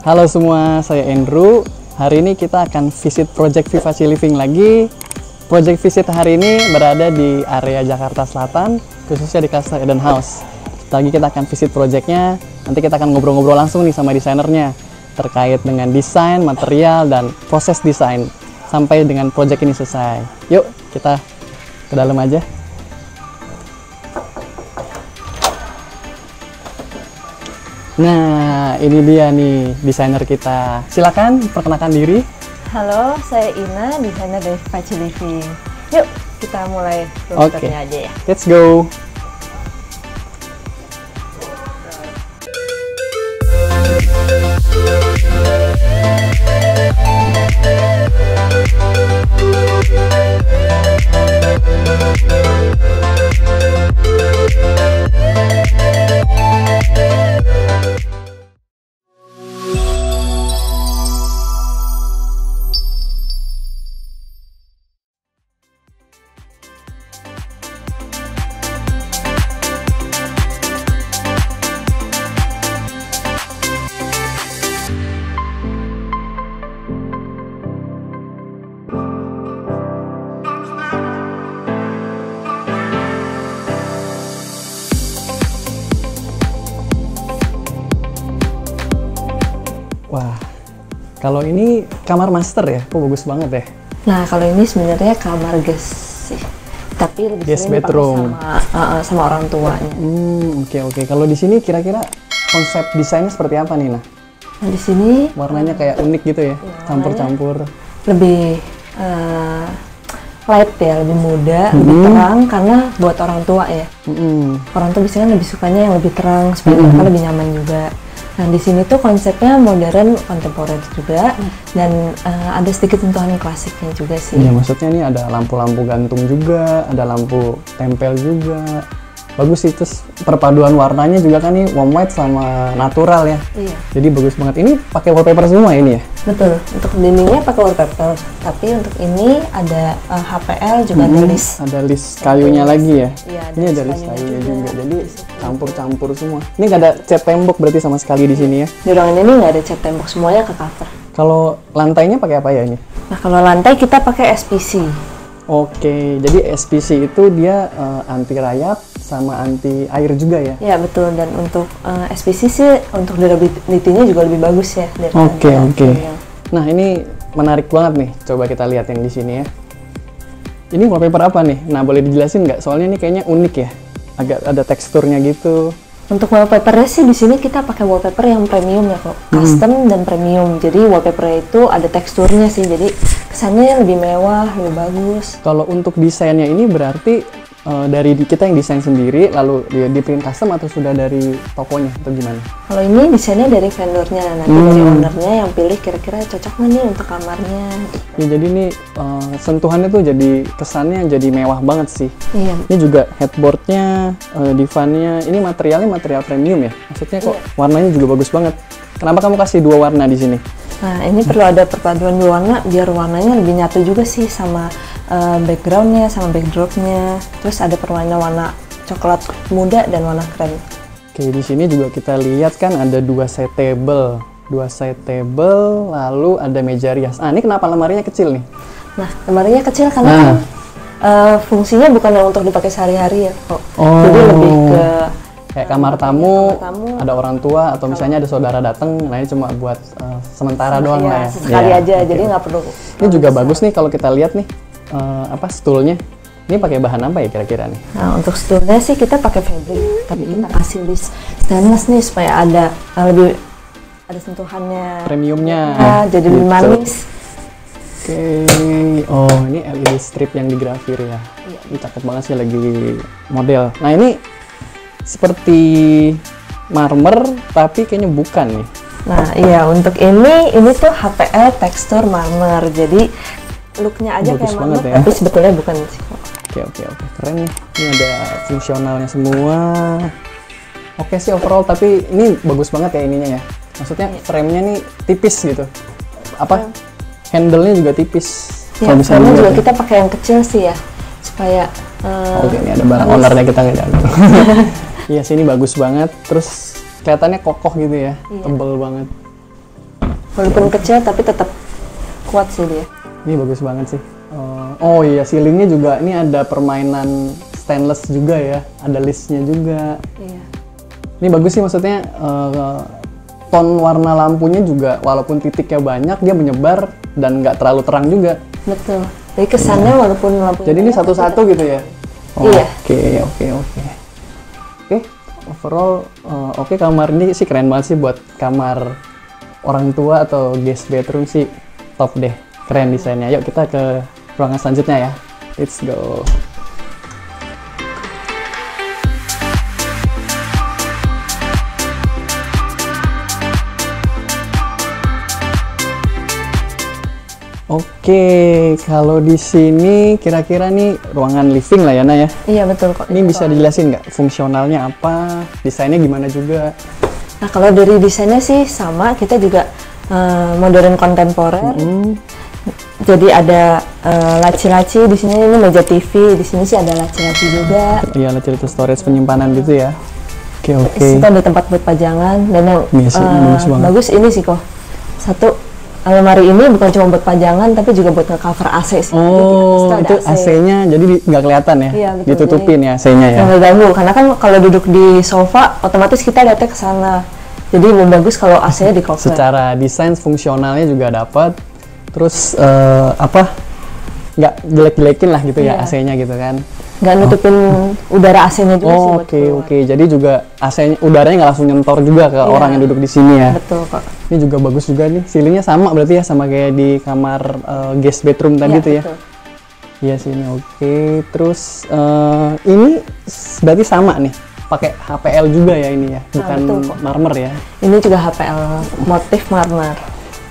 Halo semua, saya Andrew. Hari ini kita akan visit Project Vivacy Living lagi. Project visit hari ini berada di area Jakarta Selatan, khususnya di Cluster Eden House. Lagi kita akan visit projectnya, nanti kita akan ngobrol-ngobrol langsung nih sama desainernya terkait dengan desain, material, dan proses desain sampai dengan project ini selesai. Yuk, kita ke dalam aja. Nah, ini dia nih desainer kita. Silakan perkenalkan diri. Halo, saya Ina, desainer dari Vivacy Living. Yuk, kita mulai rosternya aja ya. Let's go. Wah, kalau ini kamar master ya, kok bagus banget ya. Nah, kalau ini sebenarnya kamar guest sih, tapi lebih Guest sering dipakai bedroom. sama orang tuanya. Oke. Kalau di sini kira-kira konsep desainnya seperti apa nih, Nah? Nah, di sini Warnanya kayak unik gitu ya, campur-campur. lebih light ya, lebih muda, lebih terang karena buat orang tua ya. Orang tua biasanya lebih sukanya yang lebih terang supaya mereka lebih nyaman juga. Nah, di sini tuh konsepnya modern, kontemporer juga, dan ada sedikit sentuhan klasiknya juga sih. Iya, maksudnya ini ada lampu-lampu gantung juga, ada lampu tempel juga. Bagus sih, terus perpaduan warnanya juga kan nih warm white sama natural ya. Iya. Jadi bagus banget. Ini pakai wallpaper semua ini ya? Betul, untuk dindingnya pakai wallpaper, tapi untuk ini ada HPL juga ada list. Ada list kayunya lagi ya? Iya, ada Ini ada list list kayunya kayunya juga. juga. Jadi campur-campur semua. Ini nggak ada cat tembok berarti sama sekali di sini ya? Di ruangan ini nggak ada cat tembok, semuanya ke cover. Kalau lantainya pakai apa ya ini? Nah, kalau lantai kita pakai SPC. Oke, jadi SPC itu dia anti rayap sama anti air juga ya? Ya betul, dan untuk SPC sih untuk durability-nya juga lebih bagus ya daripada Oke. yang Nah, ini menarik banget nih. Coba kita lihat yang di sini ya. Ini wallpaper apa nih? Nah, boleh dijelasin nggak? Soalnya ini kayaknya unik ya. Agak ada teksturnya gitu. Untuk wallpapernya sih di sini kita pakai wallpaper yang premium ya kok, custom dan premium. Jadi wallpapernya itu ada teksturnya sih, jadi kesannya lebih mewah, lebih bagus. Kalau untuk desainnya ini berarti dari kita yang desain sendiri, lalu di print custom atau sudah dari tokonya atau gimana? Kalau ini desainnya dari vendornya, nanti dari ownernya yang pilih kira-kira cocok nggak nih untuk kamarnya. Ya, jadi ini sentuhannya tuh jadi kesannya jadi mewah banget sih. Iya. Ini juga headboardnya, divannya, ini materialnya material premium ya. Maksudnya kok warnanya juga bagus banget. Kenapa kamu kasih dua warna di sini? Nah, ini perlu ada perpaduan dua warna biar warnanya lebih nyatu juga sih sama backgroundnya, sama backdropnya. Terus ada perwarna-warna coklat muda dan warna krem. Oke, di sini juga kita lihat kan ada dua side table, lalu ada meja rias. Ah, ini kenapa lemarinya kecil nih? Nah, lemarinya kecil karena kan, fungsinya bukan yang untuk dipakai sehari-hari ya kok. Jadi lebih ke kayak kamar tamu, kamar tamu. ada orang tua atau misalnya ada saudara datang, nah ini cuma buat sementara doang lah ya. Sesekali Iya, aja, oke. jadi nggak perlu. Ini juga bagus nih kalau kita lihat nih stoolnya. Ini pakai bahan apa ya kira-kira nih? Nah, untuk stoolnya sih kita pakai fabric, tapi kita kasih list stainless nih supaya ada lebih ada sentuhannya. Premiumnya. Nah, jadi lebih Gitu. manis. Oke, oh ini LED strip yang digrafir ya. Ini cakep banget sih lagi model. Nah ini seperti marmer tapi kayaknya bukan nih. Nah, iya untuk ini tuh HPL tekstur marmer. Jadi looknya aja Bagus kayak banget marmer, ya. tapi sebetulnya bukan sih kok. Oke, keren nih. Ini ada fungsionalnya semua. Oke sih overall, tapi ini bagus banget ya ininya ya. Maksudnya frame-nya nih tipis gitu. Apa? Handle-nya juga tipis. Ya, Kalau bisa frame-nya juga dilihat ya. kita pakai yang kecil sih ya, supaya Oke, ini ada barang ownernya kita nggak ada. Iya sih, ini bagus banget. Terus kelihatannya kokoh gitu ya, Iya. tebel banget. Walaupun kecil tapi tetap kuat sih dia. Ini bagus banget sih. Oh iya, ceilingnya juga ini ada permainan stainless juga ya, ada listnya juga. Iya. Ini bagus sih, maksudnya ton warna lampunya juga walaupun titiknya banyak dia menyebar dan nggak terlalu terang juga. Betul. Jadi kesannya walaupun lampunya Jadi ini banyak, satu-satu gitu ya? Iya. Oke, overall oke, kamar ini sih keren banget sih buat kamar orang tua atau guest bedroom sih, top deh, keren desainnya. Yuk kita ke ruangan selanjutnya ya, let's go. Oke, kalau di sini kira-kira nih ruangan living lah ya, Nah ya? Iya betul kok. Ini bisa dijelasin nggak fungsionalnya apa, desainnya gimana juga? Nah kalau dari desainnya sih sama, kita juga modern kontemporer. Jadi ada laci-laci di sini, ini meja TV, di sini sih ada laci-laci juga. Iya, laci itu storage penyimpanan gitu ya. Oke. Itu ada tempat buat pajangan dan yang bagus ini sih kok. Satu, almari ini bukan cuma buat pajangan tapi juga buat nge-cover AC sih. Oh, itu AC-nya jadi nggak kelihatan ya? Iya, betul. Ditutupin ya AC-nya ya? Nggak ganggu, karena kan kalau duduk di sofa otomatis kita lihatnya ke sana. Jadi lebih bagus kalau AC-nya di cover. Secara desain fungsionalnya juga dapat. Terus nggak jelek-jelekin lah gitu ya AC-nya gitu kan? Nggak nutupin udara AC-nya juga sih. Oke. Jadi juga AC-nya, udaranya nggak langsung nyentor juga ke orang yang duduk di sini ya? Betul kok. Ini juga bagus juga nih, ceilingnya sama berarti ya, sama kayak di kamar guest bedroom tadi tuh ya? Iya sih, ini oke. Terus ini berarti sama nih, pakai HPL juga ya ini ya, bukan marmer ya? Ini juga HPL, motif marmer.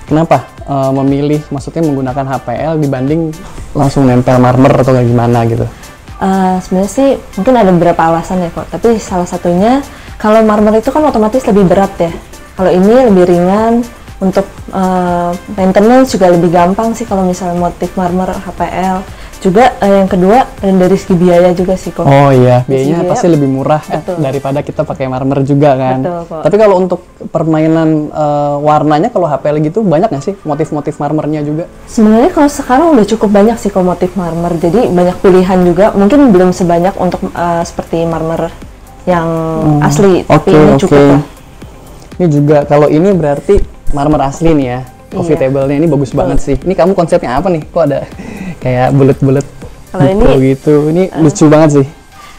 Kenapa memilih, maksudnya menggunakan HPL dibanding langsung nempel marmer atau kayak gimana gitu? Sebenarnya sih mungkin ada beberapa alasan ya kok, tapi salah satunya kalau marmer itu kan otomatis lebih berat ya. Kalau ini lebih ringan, untuk maintenance juga lebih gampang sih kalau misalnya motif marmer HPL. Juga yang kedua dari segi biaya juga sih kok. Oh iya, biayanya pasti lebih murah daripada kita pakai marmer juga kan. Betul, kok. Tapi kalau untuk permainan warnanya, kalau HPL gitu banyak nggak sih motif-motif marmernya juga? Sebenarnya kalau sekarang udah cukup banyak sih kok motif marmer, jadi banyak pilihan juga. Mungkin belum sebanyak untuk seperti marmer yang asli, tapi ini cukup lah. Ini juga kalau ini berarti marmer asli nih ya. Coffee table-nya ini bagus banget sih. Ini kamu konsepnya apa nih? Kok ada kayak bulat-bulat gitu? Ini lucu banget sih.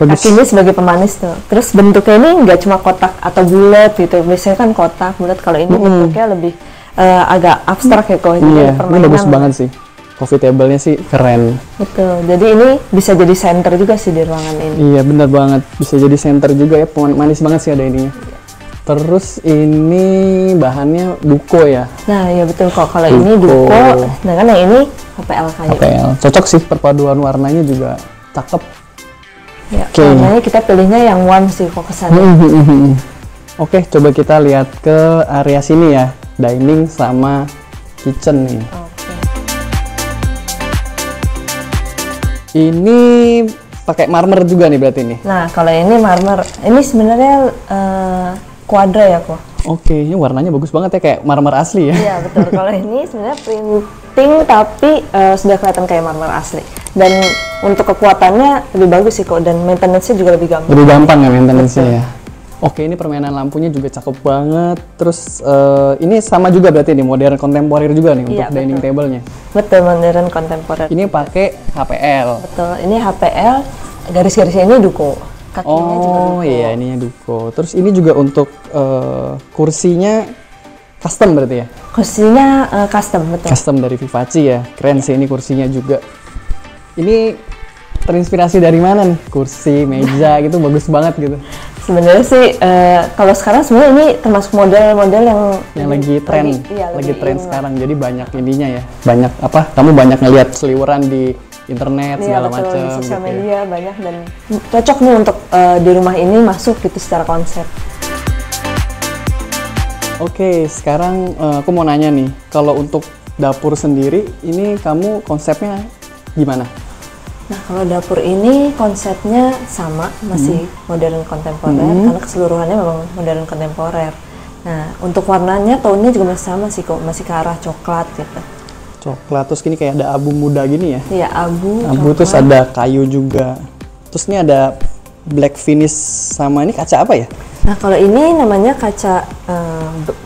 Bagus. Kakinya sebagai pemanis tuh. Terus bentuknya ini nggak cuma kotak atau bulat gitu. Biasanya kan kotak, bulat. Kalau ini bentuknya lebih agak abstrak ya kok. Iya, ini bagus banget sih. Coffee table-nya sih keren. Betul. Jadi ini bisa jadi center juga sih di ruangan ini. Iya, benar banget. Bisa jadi center juga ya. Manis banget sih ada ininya. Terus ini bahannya duko ya? Nah ya betul kok, kalau ini duko, sedangkan yang ini HPL kayu. HPL, cocok sih, perpaduan warnanya juga cakep. Ya, warnanya kita pilihnya yang warm sih kok kesannya. Oke, coba kita lihat ke area sini ya, dining sama kitchen nih. Ini pakai marmer juga nih berarti nih? Nah kalau ini marmer, ini sebenarnya kuadra ya kok. Oke, ini warnanya bagus banget ya, kayak marmer asli ya. Iya betul. Kalau ini sebenarnya printing tapi sudah kelihatan kayak marmer asli. Dan untuk kekuatannya lebih bagus sih kok, dan maintenance-nya juga lebih gampang. Lebih gampang ya maintenance-nya ya. Oke, ini permainan lampunya juga cakep banget. Terus ini sama juga berarti nih, modern kontemporer juga nih untuk dining table-nya. Betul, modern kontemporer. Ini pakai HPL. Betul, ini HPL, garis-garisnya ini duko. Kakinya juga duko. Iya, ininya duko. Terus ini juga untuk kursinya custom berarti ya? Kursinya custom, betul. Custom dari Vivaci ya, keren sih ini kursinya juga. Ini terinspirasi dari mana nih? Kursi, meja gitu bagus banget gitu. Sebenarnya sih kalau sekarang sebenarnya ini termasuk model-model yang lagi tren, lagi tren sekarang. Jadi banyak ininya ya, banyak apa? Kamu banyak ngelihat seliweran di internet segala macam. Di sosial media banyak, dan cocok nih untuk di rumah ini masuk gitu secara konsep. Oke, sekarang aku mau nanya nih, kalau untuk dapur sendiri, ini kamu konsepnya gimana? Nah, kalau dapur ini konsepnya sama, masih modern kontemporer, karena keseluruhannya memang modern kontemporer. Nah, untuk warnanya tone-nya juga masih sama sih kok, masih ke arah coklat gitu. Coklat, terus gini kayak ada abu muda gini ya? Iya, abu, Abu, terus ada kayu juga. Terus ini ada black finish sama ini kaca apa ya? Nah, kalau ini namanya kaca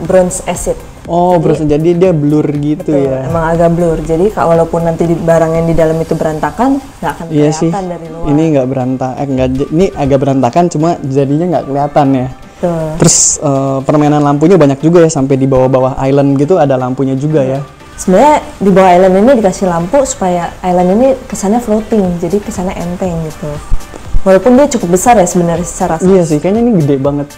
bronze acid. Oh, jadi dia blur gitu Betul, ya? emang agak blur. Jadi walaupun nanti barang yang di dalam itu berantakan, nggak akan Iya sih, kelihatan dari luar. ini nggak berantakan, ini agak berantakan, cuma jadinya nggak kelihatan ya. Betul. Terus permainan lampunya banyak juga ya, sampai di bawah-bawah island gitu ada lampunya juga ya. Sebenarnya di bawah island ini dikasih lampu supaya island ini kesannya floating, jadi kesannya enteng gitu. Walaupun dia cukup besar ya sebenarnya secara size. Iya sih, kayaknya ini gede banget.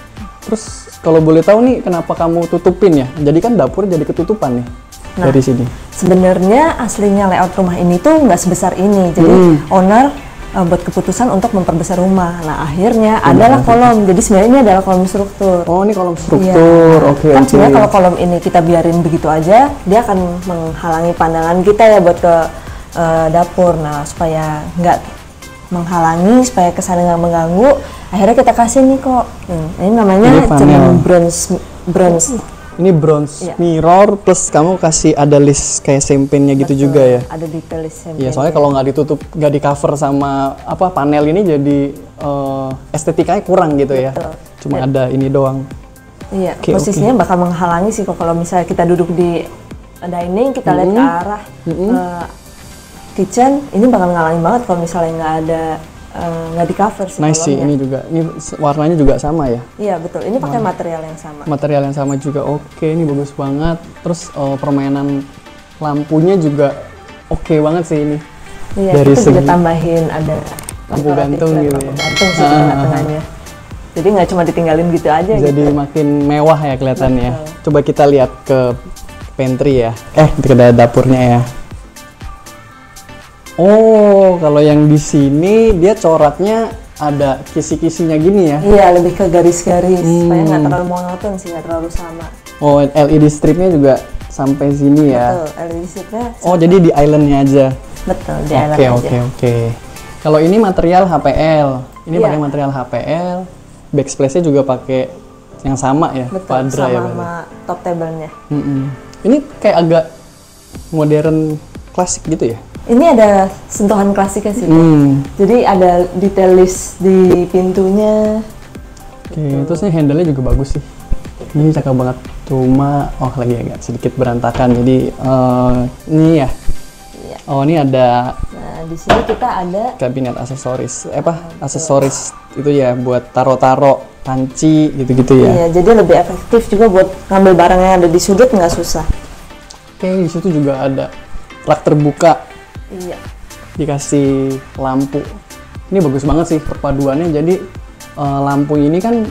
Terus kalau boleh tahu nih, kenapa kamu tutupin ya? Jadi kan dapur jadi ketutupan nih dari sini. Sebenarnya aslinya layout rumah ini tuh nggak sebesar ini, jadi owner buat keputusan untuk memperbesar rumah. Nah akhirnya adalah kolom. Jadi sebenarnya ini adalah kolom struktur. Oh, ini kolom struktur. Iya. Oke. Kan sebenarnya kalau kolom ini kita biarin begitu aja, dia akan menghalangi pandangan kita ya buat ke dapur. Nah supaya nggak menghalangi, supaya kesannya nggak mengganggu, akhirnya kita kasih nih kok. Ini namanya cermin bronze. Ini bronze Iya. mirror, plus kamu kasih ada list kayak sempennya gitu juga ya? Ada detail sempen. Iya, soalnya kalau nggak ditutup, nggak di cover sama apa panel ini, jadi estetikanya kurang gitu ya. Cuma ada ini doang. Iya, posisinya bakal menghalangi sih kok kalau misalnya kita duduk di dining, kita lihat ke arah kitchen, ini bakal menghalangi banget kalau misalnya nggak di cover sih. Nice sih, ini juga, ini warnanya juga sama ya? Iya betul, ini pakai material yang sama. Material yang sama juga, oke, ini bagus banget. Terus permainan lampunya juga oke banget sih ini. Iya, dari kita juga segi tambahin ada lampu gantung gitu ya. Gantung sih di tengah-tengahnya. Jadi nggak cuma ditinggalin gitu aja. Jadi gitu. makin mewah ya kelihatannya. Coba kita lihat ke pantry ya. Ke dapurnya ya. Oh, kalau yang di sini dia coraknya ada kisi-kisinya gini ya? Iya, lebih ke garis-garis supaya nggak terlalu monoton sih, nggak terlalu sama. Oh, LED stripnya juga sampai sini ya? Betul, LED stripnya. Oh, jadi di islandnya aja? Betul, di island aja. Oke. Kalau ini material HPL, ini pakai material HPL, backsplash-nya juga pakai yang sama ya? Betul, Quadra ya? sama top table-nya. Ini kayak agak modern klasik gitu ya? Ini ada sentuhan klasiknya sih. Jadi ada detail list di pintunya. Oke, terus ini handle-nya juga bagus sih. Ini cakep banget. Cuma, lagi agak sedikit berantakan. Jadi, ini ya. Iya. Oh, ini ada. Nah, di sini kita ada Kabinet aksesoris. Aksesoris itu ya buat taro-taro, panci, gitu-gitu ya. Iya, jadi lebih efektif juga buat ngambil barang yang ada di sudut, nggak susah. Oke, di situ juga ada rak terbuka. Iya. Dikasih lampu. Ini bagus banget sih perpaduannya. Jadi lampu ini kan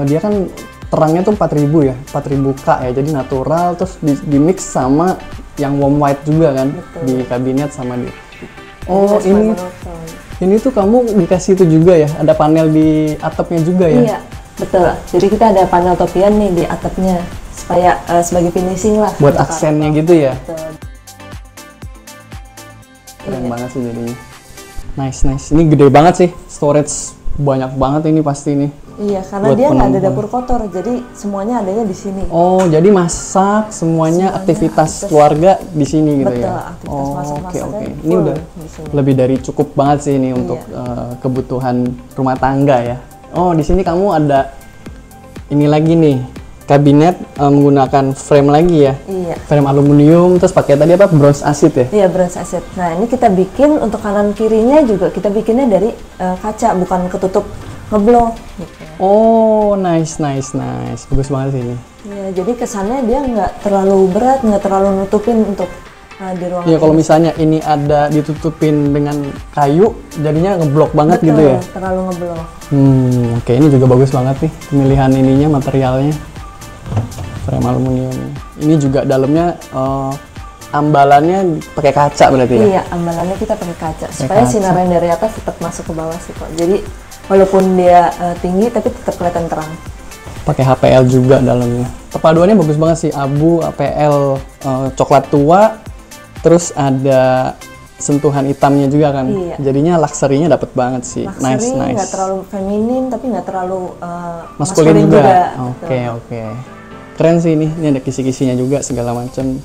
dia kan terangnya tuh 4000 ya, 4000 K ya. Jadi natural, terus di mix sama yang warm white juga kan. Betul. Di kabinet sama di. Oh, Ini tuh kamu dikasih itu juga ya. Ada panel di atapnya juga ya. Iya, betul. Jadi kita ada panel topian nih di atapnya supaya sebagai finishing lah. Buat aksennya gitu ya. Betul. Keren banget sih jadinya. Nice. Ini gede banget sih. Storage banyak banget ini pasti nih. Iya, karena Buat dia nggak ada penumpang. dapur kotor, jadi semuanya adanya di sini. Oh, jadi masak semuanya aktivitas keluarga di sini gitu Betul, ya? aktivitas masak-masaknya Oke. Ini full udah di sini. lebih dari cukup banget sih ini untuk kebutuhan rumah tangga ya. Oh, di sini kamu ada ini lagi nih, kabinet menggunakan frame lagi ya? Iya. Frame aluminium, terus pakai tadi apa? Bronze acid ya? Iya, bronze acid. Nah, ini kita bikin untuk kanan kirinya juga kita bikinnya dari kaca, bukan ketutup ngeblok gitu. Oh, nice. Bagus banget sih ini. Iya, jadi kesannya dia nggak terlalu berat, nggak terlalu nutupin untuk di ruangan. Iya, kalau misalnya ini ada ditutupin dengan kayu, jadinya ngeblok banget. Betul, gitu ya? terlalu ngeblok. Oke, ini juga bagus banget nih pemilihan ininya, materialnya. Frame aluminium. Ini juga dalamnya ambalannya pakai kaca berarti ya? Iya, ambalannya kita pakai kaca supaya sinar yang dari atas tetap masuk ke bawah sih kok. Jadi walaupun dia tinggi tapi tetap kelihatan terang. Pakai HPL juga dalamnya. Perpaduannya bagus banget sih, abu, HPL, coklat tua, terus ada sentuhan hitamnya juga kan. Iya. Jadinya luxury-nya dapet banget sih. Luxury, Nice. nggak terlalu feminin tapi nggak terlalu Maskulin juga. Betul. Oke. Keren sih ini ada kisi-kisinya juga segala macam.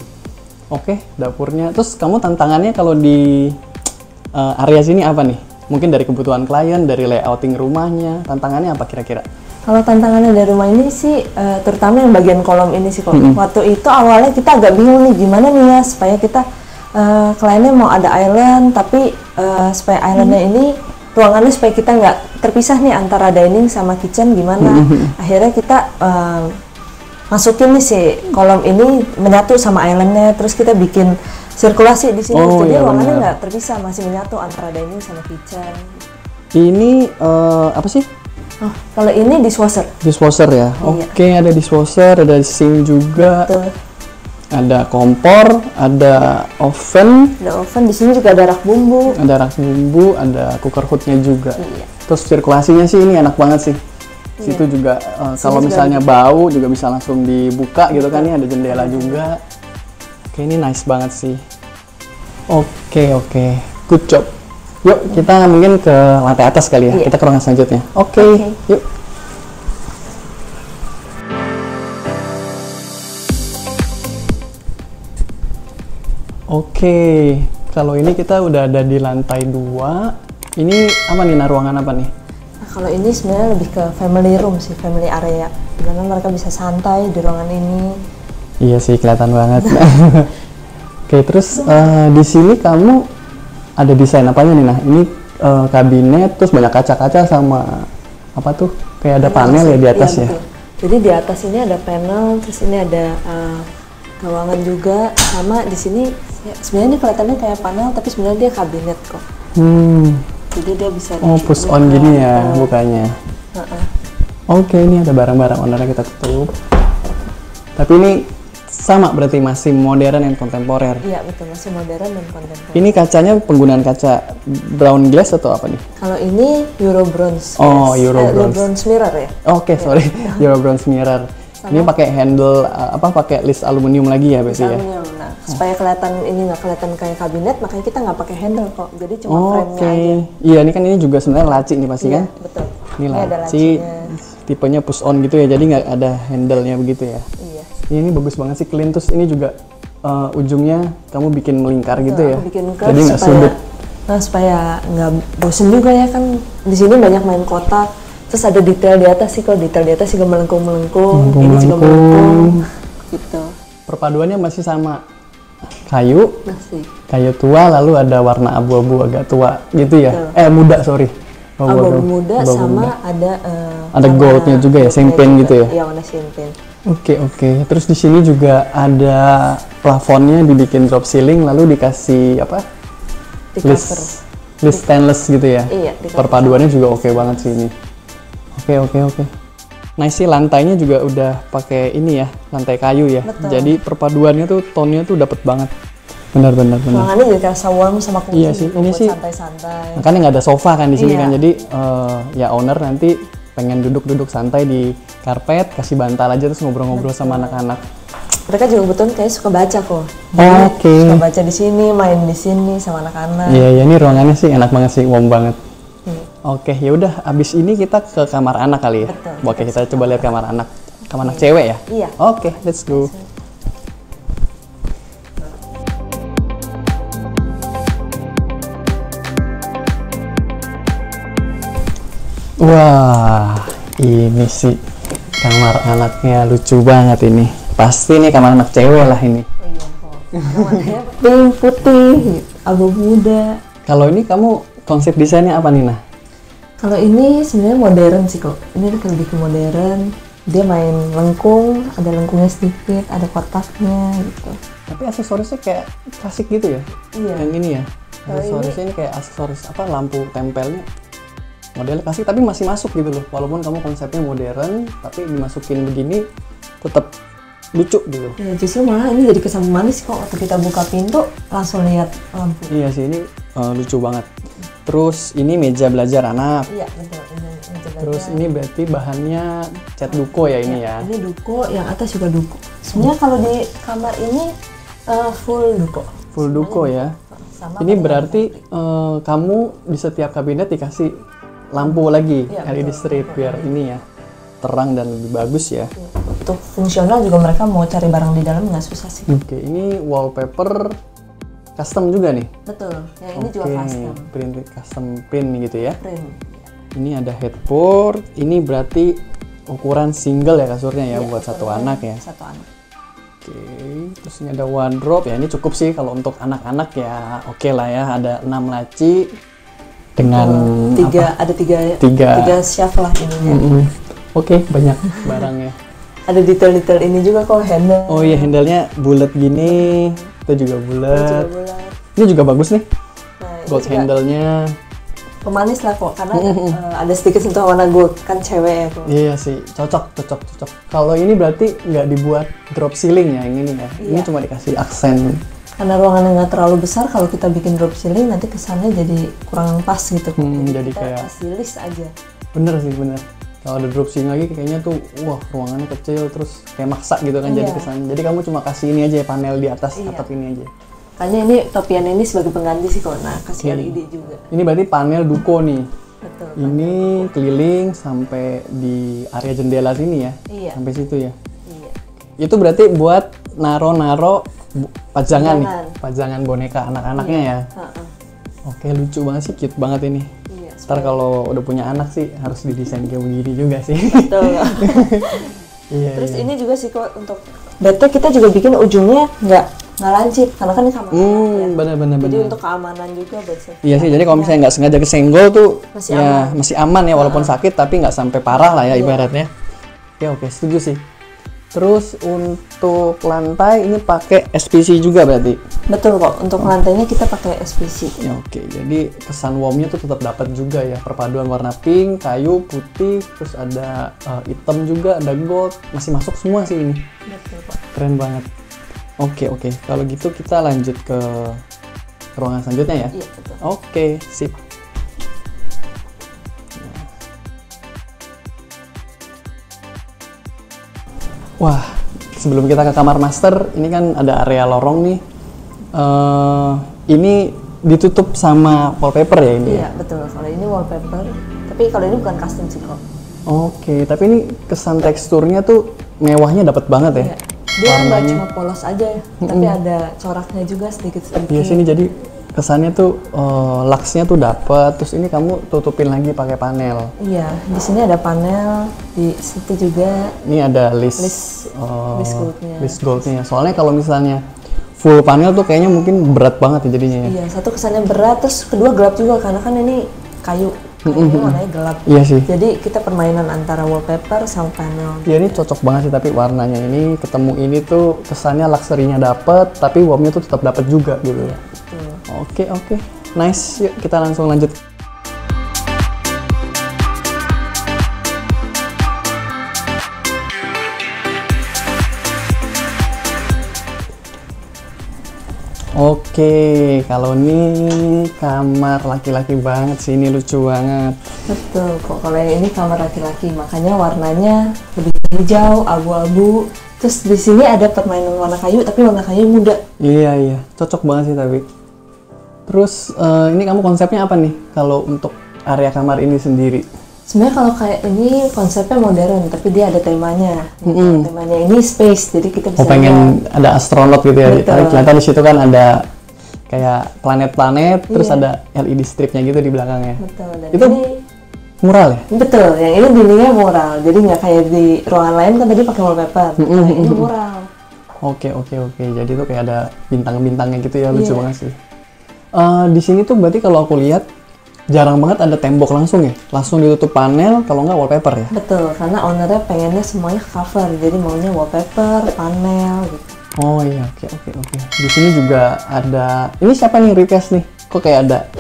Oke, dapurnya. Terus kamu tantangannya kalau di area sini apa nih? Mungkin dari kebutuhan klien, dari layouting rumahnya, tantangannya apa kira-kira? Kalau tantangannya dari rumah ini sih, terutama yang bagian kolom ini sih kok. Waktu itu awalnya kita agak bingung nih, gimana nih ya supaya kita kliennya mau ada island, tapi supaya islandnya ini ruangannya supaya kita nggak terpisah nih antara dining sama kitchen gimana. Akhirnya kita masukin nih si kolom ini menyatu sama islandnya, terus kita bikin sirkulasi di sini, jadi ruangannya nggak terpisah, masih menyatu antara dining sama kitchen. Ini apa sih? Oh, kalau ini dishwasher. Dishwasher ya? Iya. Oke, ada dishwasher, ada sink juga. Betul. Ada kompor, ada oven. Ada oven, di sini juga ada rak bumbu. Ada rak bumbu, ada cooker hoodnya juga. Iya. Terus sirkulasinya sih ini enak banget sih. Situ juga kalau misalnya bau juga bisa langsung dibuka gitu kan, ini ada jendela juga. Oke, ini nice banget sih. Oke, good job. Yuk kita mungkin ke lantai atas kali ya. Iya. Kita ke ruangan selanjutnya. Oke. Yuk. Oke, kalau ini kita udah ada di lantai 2. Ini apa nih, ruangan apa nih? Nah, kalau ini sebenarnya lebih ke family room sih, family area. Dimana mereka bisa santai di ruangan ini. Iya sih, kelihatan banget. Oke, terus di sini kamu ada desain apanya nih? Nah, ini kabinet, terus banyak kaca-kaca sama apa tuh? Kayak ada panel ya di atas ya? Betul. Jadi di atas ini ada panel, terus ini ada gawangan juga, sama di sini sebenarnya ini kelihatannya kayak panel, tapi sebenarnya dia kabinet kok. Jadi dia bisa push on gini ya bukanya. Oke, ini ada barang-barang ownernya, kita tutup. Tapi ini sama berarti masih modern dan kontemporer. Iya betul, masih modern dan kontemporer. Ini kacanya penggunaan kaca brown glass atau apa nih? Kalau ini Euro bronze. Oh, Euro bronze. Bronze mirror ya. Oke, sorry. Euro bronze mirror. Sama. Ini pakai handle pakai list aluminium lagi ya berarti ya? Aluminium. Nah, supaya kelihatan ini nggak kelihatan kayak kabinet, makanya kita nggak pakai handle kok. Jadi cuma frame-nya aja. Iya, ini kan ini juga sebenarnya laci nih pasti kan? Betul. Ini laci, tipenya push on gitu ya, jadi nggak ada handle-nya begitu ya? Iya. Ini bagus banget sih, clean. Terus ini juga ujungnya kamu bikin melingkar gitu ya? Bikin jadi nggak sudut. Nah, supaya nggak bosen juga ya kan. Di sini banyak main kotak. Terus ada detail di atas sih, kalau detail di atas juga melengkung-melengkung. Ini juga melengkung. Gitu. Perpaduannya masih sama kayu. Masih. Kayu tua, lalu ada warna abu-abu agak tua gitu ya? Betul. Muda, sorry. Abu-abu muda sama ada goldnya juga ya, champagne gitu ya? Iya, warna champagne. Oke. Terus di sini juga ada plafonnya dibikin drop ceiling, lalu dikasih apa? List stainless gitu ya? Iya. Perpaduannya juga oke banget sih ini. Oke. Nice sih, lantainya juga udah pakai ini ya, lantai kayu ya. Betul. Jadi perpaduannya tuh tone-nya tuh dapet banget. Benar. Ruangannya juga terasa warm sama cozy. Iya sih, ini sih santai-santai. Makanya nggak ada sofa kan di sini Iya. kan. Jadi ya owner nanti pengen duduk santai di karpet, kasih bantal aja terus ngobrol-ngobrol sama anak-anak. Mereka juga kebetulan kayak suka baca kok. Oke. Suka baca di sini, main di sini sama anak-anak. Iya, ini ruangannya sih enak banget sih, warm banget. Oke, ya udah abis ini kita ke kamar anak kali ya. Betul. Oke, kita coba lihat kamar anak. Kamar anak cewek ya? Iya. Oke, let's go. Wah, ini sih kamar anaknya lucu banget ini. Pasti nih kamar anak cewek lah ini. Oh iya kok. Warnanya pink, putih, abu muda. Kalau ini kamu konsep desainnya apa nih, Nah? Kalau ini sebenarnya modern sih kok. Ini lebih ke modern. Dia main lengkung, ada lengkungnya sedikit, ada kotaknya gitu. Tapi aksesorisnya kayak klasik gitu ya? Iya. Yang ini ya? Aksesorisnya ini kayak aksesoris lampu tempelnya modelnya klasik tapi masih masuk gitu loh. Walaupun kamu konsepnya modern, tapi dimasukin begini tetap lucu gitu. Ya, justru malah ini jadi kesan manis kok waktu kita buka pintu langsung lihat lampu. Iya sih, ini lucu banget. Terus ini meja belajar anak. Iya betul. Terus ini berarti bahannya cat duko ya ini ya? Ini duko, yang atas juga duko. Sebenarnya kalau di kamar ini full duko. Full duko ya. Ini berarti kamu di setiap kabinet dikasih lampu lagi LED strip biar ini ya. terang dan lebih bagus ya. Untuk fungsional juga mereka mau cari barang di dalam nggak susah sih. Oke, ini wallpaper custom juga nih. Betul, yang ini juga custom. Custom print gitu ya. Print. Ini ada headboard, ini berarti ukuran single ya kasurnya ya, buat satu anak ya. Satu anak. Oke, terus ini ada wardrobe ya, ini cukup sih kalau untuk anak-anak ya, oke lah ya, ada 6 laci dengan tiga shelf lah ininya. Oke, banyak barangnya. Ada detail-detail ini juga kok, handle. Oh iya, handle-nya bulat gini, itu juga bulat. Ini juga bagus nih, gold handle-nya. Pemanis lah kok, karena ada sedikit sentuh warna gold, kan cewek ya kok. Iya sih, cocok. Kalau ini berarti nggak dibuat drop ceiling ya, yang ini ya. Ini cuma dikasih aksen. Karena ruangannya nggak terlalu besar, kalau kita bikin drop ceiling nanti kesannya jadi kurang pas gitu. Jadi kita kayak kasih list aja. Bener sih, bener. Kalau ada drop ceiling lagi kayaknya tuh, wah ruangannya kecil, terus kayak maksa gitu kan jadi kesannya. Jadi kamu cuma kasih ini aja ya, panel di atas atap ini aja. Makanya ini topian ini sebagai pengganti sih kok, nah kasih LED juga. Ini berarti panel duko nih. Betul. Ini keliling sampai di area jendela sini ya? Iya. Sampai situ ya? Iya. Itu berarti buat naro pajangan nih? Pajangan boneka anak-anaknya ya? Oke, lucu banget sih, cute banget ini. Iya. Ntar kalau udah punya anak sih harus didesain kayak begini juga sih. Betul. Terus ini juga sih kok untuk bednya kita juga bikin ujungnya nggak lancip karena kan ini kamar bener. Jadi untuk keamanan juga biasanya. Iya sih, jadi kalau misalnya nggak sengaja kesenggol tuh masih aman ya, walaupun sakit tapi nggak sampai parah lah ya ibaratnya. Oke, setuju sih. Terus untuk lantai ini pakai SPC juga berarti? Betul kok, untuk lantainya kita pakai SPC. Ya, oke, jadi kesan warmnya tuh tetap dapat juga ya, perpaduan warna pink, kayu, putih, terus ada hitam juga, ada gold, masih masuk semua sih ini. Betul kok. Keren banget. Oke, kalau gitu kita lanjut ke ruangan selanjutnya ya? Iya, betul. Oke, sip. Wah, sebelum kita ke kamar master, ini kan ada area lorong nih. Ini ditutup sama wallpaper ya ini? Iya, betul. Kalau ini wallpaper, tapi kalau ini bukan custom sih kok. Oke, tapi ini kesan teksturnya tuh mewahnya dapat banget ya? Iya. Dia nggak cuma polos aja, tapi ada coraknya juga sedikit-sedikit. Iya sini jadi kesannya tuh luxnya tuh dapat. Terus ini kamu tutupin lagi pakai panel. Iya, di sini ada panel, di situ juga. Ini ada list goldnya. Soalnya kalau misalnya full panel tuh kayaknya mungkin berat banget ya jadinya ya. Iya, satu kesannya berat, terus kedua gelap juga karena kan ini kayu. Kayunya warnanya gelap. Iya sih. Jadi kita permainan antara wallpaper sama panel. Iya, ini cocok banget sih, tapi warnanya ini ketemu ini tuh kesannya luxury-nya dapet, tapi warmnya tuh tetap dapet juga gitu. Iya, betul. Oke. Nice. Yuk kita langsung lanjut. Oke, kalau ini kamar laki-laki banget sih, ini lucu banget. Betul kok, kalau yang ini kamar laki-laki, makanya warnanya lebih hijau, abu-abu. Terus di sini ada permainan warna kayu, tapi warna kayu muda. Iya, cocok banget sih tapi. Terus ini kamu konsepnya apa nih kalau untuk area kamar ini sendiri? Sebenarnya kalau kayak ini konsepnya modern, tapi dia ada temanya. Temanya ini space, jadi kita bisa pengen ada astronot gitu ya. Ternyata di situ kan ada kayak planet-planet, terus ada LED stripnya gitu di belakangnya. Betul. Dan itu ini mural ya? Betul, yang ini dindingnya mural, jadi nggak kayak di ruangan lain kan tadi pakai wallpaper. Ini mural. Oke. Jadi tuh kayak ada bintang-bintangnya gitu ya, lucu banget sih. Di sini tuh berarti kalau aku lihat jarang banget ada tembok langsung ya, langsung ditutup panel, kalau nggak wallpaper ya? Betul, karena ownernya pengennya semuanya cover, jadi maunya wallpaper, panel gitu. Oh iya, oke. Di sini juga ada, ini siapa nih request nih? Kok kayak ada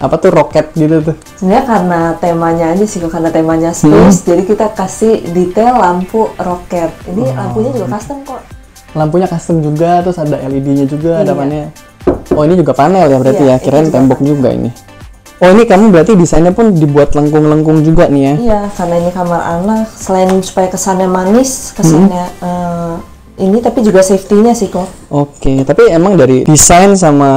apa tuh roket gitu tuh? Sebenarnya karena temanya aja sih, karena temanya space, jadi kita kasih detail lampu roket. Ini lampunya juga custom kok. Lampunya custom juga, terus ada LED-nya juga, ada panel. Oh ini juga panel ya berarti ya, kirain tembok juga ini. Oh ini kamu berarti desainnya pun dibuat lengkung-lengkung juga nih ya? Iya, karena ini kamar anak, selain supaya kesannya manis, kesannya ini tapi juga safety-nya sih kok. Oke, tapi emang dari desain sama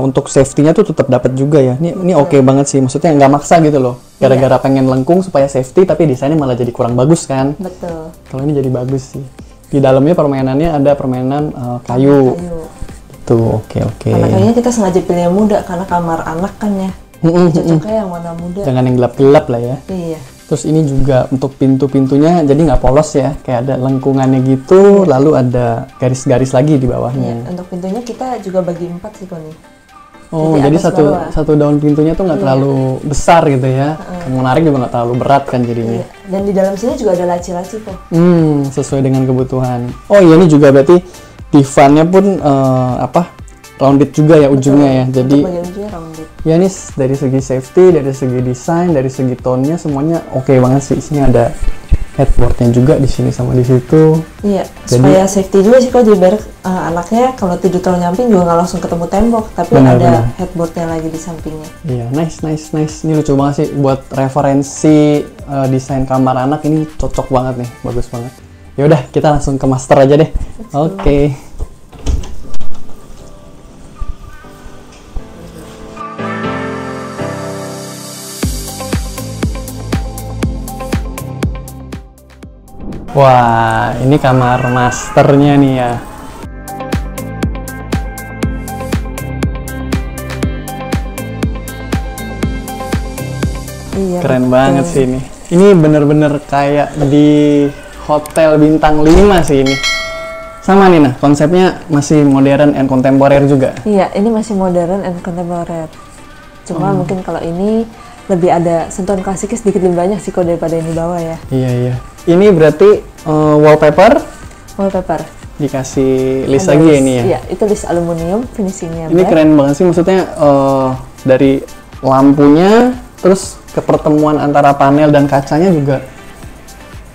untuk safety-nya tuh tetap dapat juga ya? Ini oke banget sih, maksudnya nggak maksa gitu loh. Gara-gara pengen lengkung supaya safety, tapi desainnya malah jadi kurang bagus kan. Betul. Kalau ini jadi bagus sih. Di dalamnya permainannya ada permainan kayu. Tuh, oke. Karena kayaknya kita sengaja pilih yang muda karena kamar anak kan ya. Cocoknya yang warna muda. Jangan yang gelap-gelap lah ya. Iya. Terus ini juga untuk pintu-pintunya jadi nggak polos ya, kayak ada lengkungannya gitu, lalu ada garis-garis lagi di bawahnya. Iya, untuk pintunya kita juga bagi 4 sih Koni. Oh, jadi satu daun pintunya tuh nggak terlalu besar gitu ya. Menarik juga nggak terlalu berat kan jadinya. Iya. Dan di dalam sini juga ada laci-laci kok. Sesuai dengan kebutuhan. Oh iya, ini juga berarti divannya pun rounded juga ya ujungnya ya. Jadi untuk bagian ujungnya rounded. Ya ini dari segi safety, dari segi desain, dari segi tone-nya semuanya oke banget sih. Sini ada headboard-nya juga di sini sama di situ. Iya, supaya safety juga sih kok, jadi biar anaknya kalau tidur terlalu nyamping juga nggak langsung ketemu tembok, tapi ada headboard-nya lagi di sampingnya. Iya, nice. Ini lucu banget sih buat referensi desain kamar anak, ini cocok banget nih, bagus banget. Ya udah, kita langsung ke master aja deh. Oke. Wah, ini kamar masternya nih ya. Iya, keren banget sih ini. Ini bener-bener kayak di hotel bintang 5 sih ini. Sama nih nah, konsepnya masih modern and kontemporer juga. Iya, ini masih modern and kontemporer. Cuma mungkin kalau ini lebih ada sentuhan klasiknya sedikit lebih banyak sih kok daripada yang di bawah ya. Iya. Ini berarti wallpaper dikasih list lagi ya ini ya? Iya, itu list aluminium, finishingnya ini black. Keren banget sih, maksudnya dari lampunya, terus ke pertemuan antara panel dan kacanya juga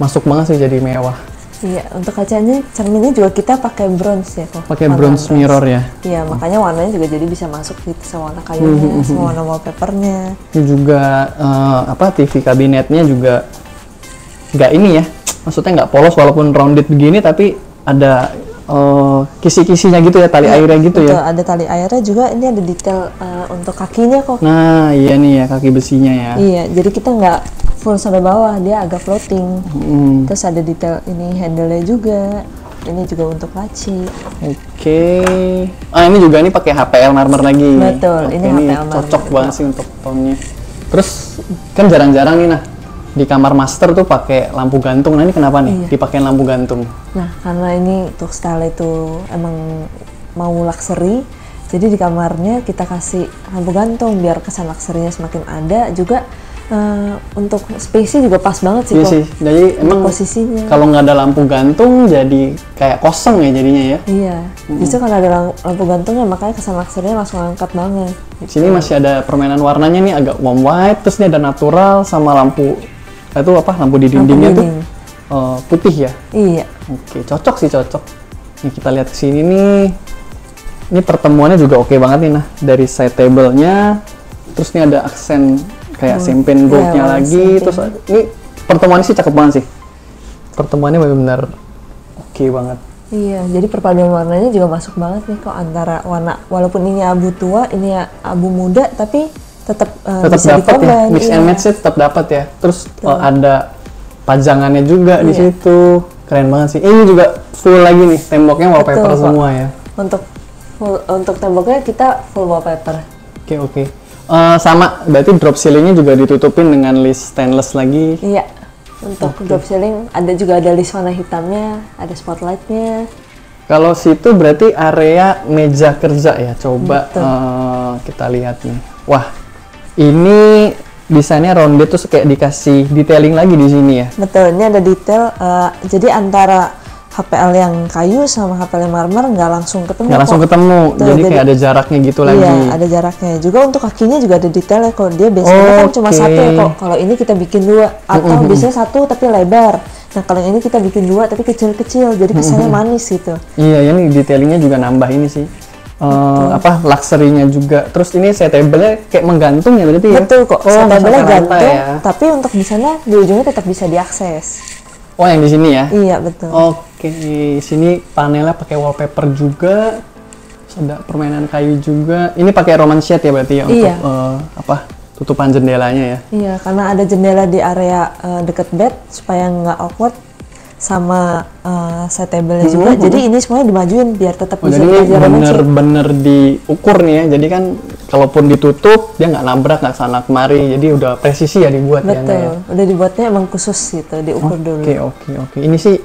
masuk banget sih jadi mewah. Iya, untuk kacanya, cerminnya juga kita pakai bronze ya kok. Pakai bronze mirror ya? Iya, makanya warnanya juga jadi bisa masuk gitu sama warna kayunya, sama warna wallpapernya. Ini juga TV kabinetnya juga nggak ini ya, maksudnya nggak polos walaupun rounded begini, tapi ada kisi-kisinya gitu ya, tali airnya gitu. Betul, ya. Ada tali airnya juga, ini ada detail untuk kakinya kok. Nah, iya nih ya, kaki besinya ya. Iya, jadi kita nggak full sampai bawah, dia agak floating. Terus ada detail ini handle-nya juga. Ini juga untuk laci. Oke. Ini juga nih pakai HPL marmer lagi. Betul, ini HPL marmer. Cocok banget sih untuk tone-nya. Terus kan jarang-jarang nih nah di kamar master tuh pakai lampu gantung. Nah ini kenapa nih dipakein lampu gantung? Nah, karena ini untuk style itu emang mau luxury. Jadi di kamarnya kita kasih lampu gantung biar kesan luxury-nya semakin ada juga. Untuk space-nya juga pas banget sih kok. Sih, jadi emang posisinya kalau nggak ada lampu gantung jadi kayak kosong ya jadinya ya. Iya, justru kalau ada lampu gantungnya makanya kesan luxury-nya langsung angkat banget. Di sini masih ada permainan warnanya nih, agak warm white, terus ini ada natural sama lampu itu lampu di dindingnya tuh putih ya. Iya. Oke, cocok. Nih kita lihat kesini nih. Ini pertemuannya juga oke banget nih nah, dari side table-nya, terus ini ada aksen kayak champagne gold-nya lagi, terus ini pertemuannya sih cakep banget sih. Pertemuannya benar-benar oke banget. Iya, jadi perpaduan warnanya juga masuk banget nih kok antara warna, walaupun ini abu tua, ini abu muda, tapi tetap bisa dapat ya, mix and match-nya tetap dapat ya. Terus ada pajangannya juga di situ, keren banget sih. Ini juga full lagi nih, temboknya wallpaper semua ya. Untuk temboknya kita full wallpaper. Oke. Sama, berarti drop ceiling-nya juga ditutupin dengan list stainless lagi. Iya, untuk drop ceiling ada list warna hitamnya, ada spotlight-nya. Kalau situ berarti area meja kerja ya, coba kita lihat nih. Wah, ini desainnya rounded terus kayak dikasih detailing lagi di sini ya. Betul, ini ada detail, jadi antara HPL yang kayu sama HPL yang marmer nggak langsung ketemu. Jadi kayak ada jaraknya gitu lagi. Iya, ada jaraknya. Juga untuk kakinya juga ada detailnya kok. Dia biasanya kan cuma satu ya kok. Kalau ini kita bikin 2 atau biasanya 1 tapi lebar. Nah kalau yang ini kita bikin 2 tapi kecil-kecil, jadi kesannya manis gitu. Iya, ini detailingnya juga nambah ini sih. Luxury-nya juga. Terus ini setable-nya kayak menggantung ya berarti ya? Betul kok. Setable-nya gantung, ya. Tapi untuk di sana di ujungnya tetap bisa diakses. Oh, yang di sini ya? Iya, betul. Oke, sini panelnya pakai wallpaper juga. Terus ada permainan kayu juga. Ini pakai Roman shade ya berarti ya untuk tutupan jendelanya ya. Iya, karena ada jendela di area deket bed supaya nggak awkward sama side table-nya juga. Jadi ini semuanya dimajuin biar tetap bisa jadi belajar bener-bener diukur nih ya. Jadi kan kalaupun ditutup dia nggak nabrak, nggak sana kemari. Jadi udah presisi ya dibuat. Betul, ya. Udah dibuatnya emang khusus gitu, diukur dulu. Oke. Ini sih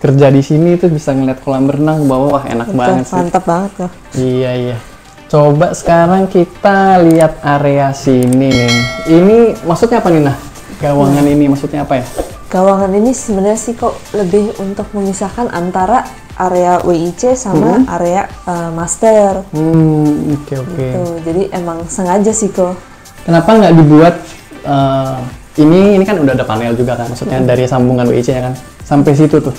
kerja di sini tuh bisa ngeliat kolam renang ke bawah, wah enak banget sih. Mantap banget loh. Iya. Coba sekarang kita lihat area sini nih. Ini maksudnya apa nih Nah? Gawangan ini maksudnya apa ya? Gawangan ini sebenarnya sih kok lebih untuk memisahkan antara area WIC sama area master. Oke. Gitu. Jadi emang sengaja sih kok. Kenapa nggak dibuat ini kan udah ada panel juga kan? Maksudnya dari sambungan WIC ya kan? Sampai situ tuh.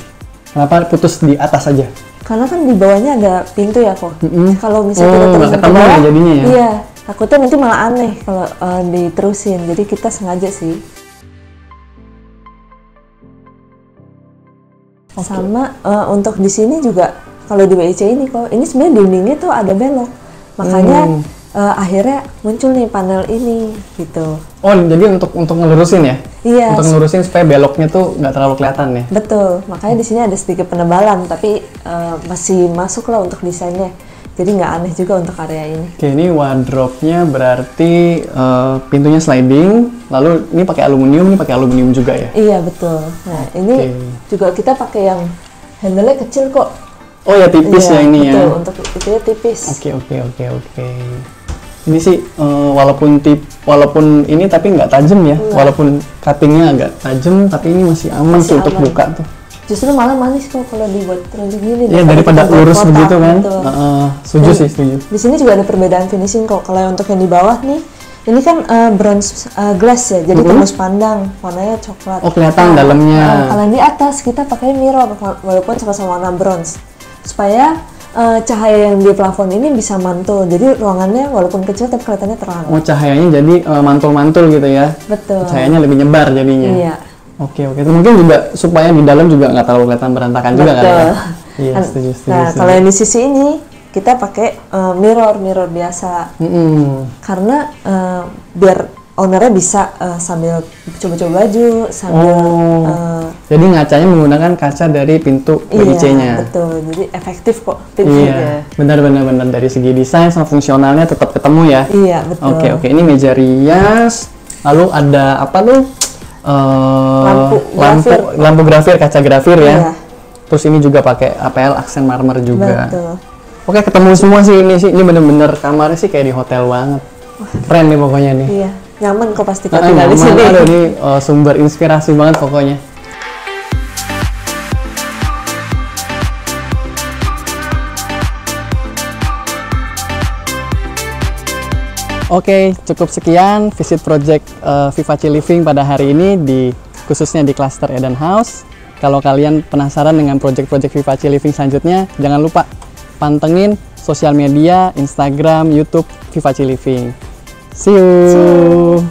Kenapa putus di atas aja? Karena kan di bawahnya ada pintu ya kok. Kalau misalnya kita nggak ketemu ya jadinya ya? Iya, takutnya nanti malah aneh kalau diterusin. Jadi kita sengaja sih. Sama untuk di sini juga kalau di WIC ini kok, ini sebenarnya dindingnya tuh ada belok. Makanya akhirnya muncul nih panel ini gitu. Oh, jadi untuk ngelurusin ya? Iya. Untuk ngelurusin supaya beloknya tuh nggak terlalu kelihatan ya? Betul. Makanya di sini ada sedikit penebalan, tapi masih masuk lah untuk desainnya. Jadi nggak aneh juga untuk area ini. Oke, ini wardrobe-nya berarti pintunya sliding, lalu ini pakai aluminium juga ya? Iya betul. Nah ini juga kita pakai yang handle-nya kecil kok. Oh ya tipis ya ini betul, ya? Untuk itu ya tipis. Oke. Ini sih walaupun ini tapi nggak tajam ya, walaupun cuttingnya agak tajam, tapi ini masih aman sih untuk buka tuh. Justru malah manis kok kalau dibuat terus gini. Ya daripada lurus begitu kan. Setuju. Di sini juga ada perbedaan finishing kok. Kalau untuk yang di bawah nih, ini kan bronze glass ya, jadi tembus pandang, warnanya coklat. Oh kelihatan dalamnya. Kalau di atas kita pakai mirror, walaupun sama-sama warna bronze, supaya cahaya yang di plafon ini bisa mantul. Jadi ruangannya walaupun kecil tapi kelihatannya terang. Oh cahayanya jadi mantul-mantul gitu ya? Betul. Cahayanya lebih nyebar jadinya. Iya. Oke. Mungkin juga supaya di dalam juga nggak terlalu kelihatan berantakan juga kan ya? Iya, setuju. Nah, kalau yang di sisi ini kita pakai mirror biasa. Karena biar ownernya bisa sambil coba-coba baju, sambil jadi ngacanya menggunakan kaca dari pintu WIC-nya. Iya, betul. Jadi efektif kok pintunya. Iya, benar. Dari segi desain sama fungsionalnya tetap ketemu ya? Iya, betul. Oke. Ini meja rias, lalu ada apa tuh? Lampu grafir, kaca grafir ya. Iya. Terus ini juga pakai APL aksen marmer juga. Betul. Oke, ketemu semua sih ini sih. Ini bener-bener kamarnya sih kayak di hotel banget. Keren nih pokoknya nih. Iya, nyaman kok pasti kalau tinggal di sini. Ada nih sumber inspirasi banget pokoknya. Oke, cukup sekian visit project Vivace Living pada hari ini khususnya di cluster Eden House. Kalau kalian penasaran dengan project-project Vivace Living selanjutnya, jangan lupa pantengin sosial media, Instagram, YouTube Vivace Living. See you.